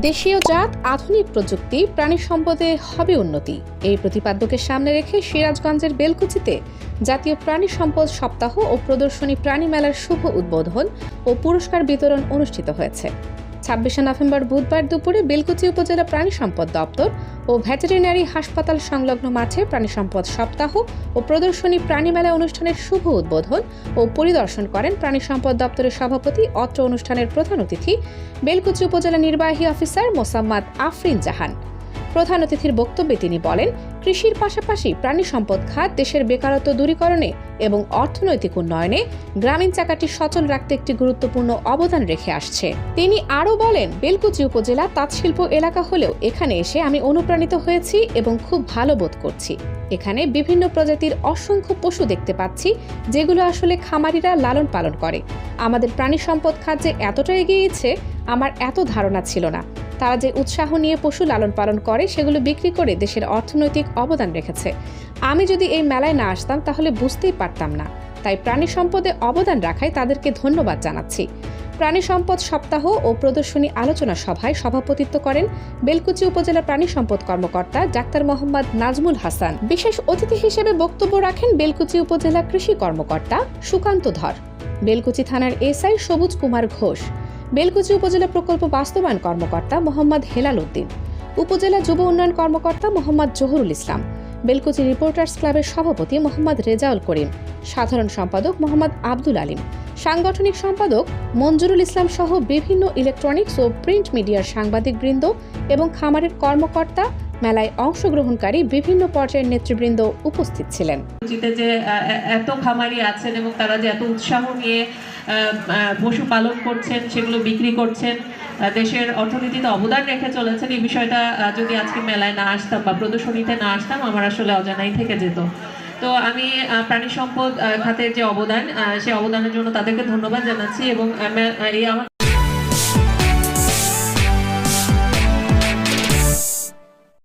দেশীয় জাত, আধুনিক প্রযুক্তি, প্রাণী সম্পদে হবে উন্নতি, এই প্রতিপাদ্যকে সামনে রেখে সিরাজগঞ্জের বেলকুচিতে জাতীয় প্রাণী সম্পদ সপ্তাহ ও প্রদর্শনী প্রাণী মেলার শুভ উদ্বোধন ও পুরস্কার বিতরণ অনুষ্ঠিত হয়েছে। ২৬শে নভেম্বর বুধবার দুপুরে বেলকুচি উপজেলা প্রাণী সম্পদ দপ্তর ও ভেটেরিনারি হাসপাতাল সংলগ্ন মাঠে প্রাণী সম্পদ সপ্তাহ ও প্রদর্শনী প্রাণী মেলা অনুষ্ঠানের শুভ উদ্বোধন ও পরিদর্শন করেন প্রাণী সম্পদ দপ্তরের সভাপতি। অত্র অনুষ্ঠানের প্রধান অতিথি বেলকুচি উপজেলা নির্বাহী অফিসার মোসাম্মদ আফরিন জাহান। প্রধান অতিথির বক্তব্যে তিনি বলেন, কৃষির পাশাপাশি প্রাণী সম্পদ খাত দেশের বেকারত্ব দূরীকরণে এবং অর্থনৈতিক উন্নয়নে গ্রামীণ চাকাটি সচল রাখতে একটি গুরুত্বপূর্ণ অবদান রেখে আসছে। তিনি আরও বলেন, বেলকুচি উপজেলা তাঁতশিল্প এলাকা হলেও এখানে এসে আমি অনুপ্রাণিত হয়েছি এবং খুব ভালো বোধ করছি। এখানে বিভিন্ন প্রজাতির অসংখ্য পশু দেখতে পাচ্ছি, যেগুলো আসলে খামারিরা লালন পালন করে। আমাদের প্রাণী সম্পদ খাত যে এতটা এগিয়েছে আমার এত ধারণা ছিল না। তারা যে উৎসাহ নিয়ে পশু লালন পালন করে সেগুলো বিক্রি করে দেশের অর্থনৈতিক অবদান রেখেছে। আমি যদি এই মেলায় না আসতাম তাহলে বুঝতেই পারতাম না। তাই প্রাণী সম্পদে অবদান রাখায় তাদেরকে ধন্যবাদ জানাচ্ছি। প্রাণী সম্পদ সপ্তাহ ও প্রদর্শনী আলোচনা সভায় সভাপতিত্ব করেন বেলকুচি উপজেলা প্রাণী সম্পদ কর্মকর্তা ডাক্তার মোহাম্মদ নাজমুল হাসান। বিশেষ অতিথি হিসেবে বক্তব্য রাখেন বেলকুচি উপজেলা কৃষি কর্মকর্তা সুকান্ত ধর, বেলকুচি থানার এসআই সবুজ কুমার ঘোষ, বেলকুচি উপজেলা প্রকল্প বাস্তবায়ন কর্মকর্তা মোহাম্মদ হেলাল উদ্দিন, উপজেলা যুব উন্নয়ন কর্মকর্তা মোহাম্মদ জহুরুল ইসলাম, বেলকুচি রিপোর্টার্স ক্লাবের সভাপতি মোহাম্মদ রেজাউল করিম, সাধারণ সম্পাদক মোহাম্মদ আব্দুল আলিম, সাংগঠনিক সম্পাদক মঞ্জুরুল ইসলাম সহ বিভিন্ন ইলেকট্রনিক্স ও প্রিন্ট মিডিয়ার সাংবাদিকবৃন্দ এবং খামারের কর্মকর্তা, মেলায় অংশগ্রহণকারী বিভিন্ন পর্যায়ের নেতৃবৃন্দ উপস্থিত ছিলেন। যে এত খামারি আছেন এবং তারা যে এত উৎসাহ নিয়ে পশু পালন করছেন, সেগুলো বিক্রি করছেন, দেশের অর্থনীতিতে অবদান রেখে চলেছেন, এই বিষয়টা যদি আজকে মেলায় না আসতাম বা প্রদর্শনীতে না আসতাম আমার আসলে অজানাই থেকে যেত। তো আমি প্রাণী সম্পদ খাতের যে অবদান, সেই অবদানের জন্য তাদেরকে ধন্যবাদ জানাচ্ছি এবং এই আমার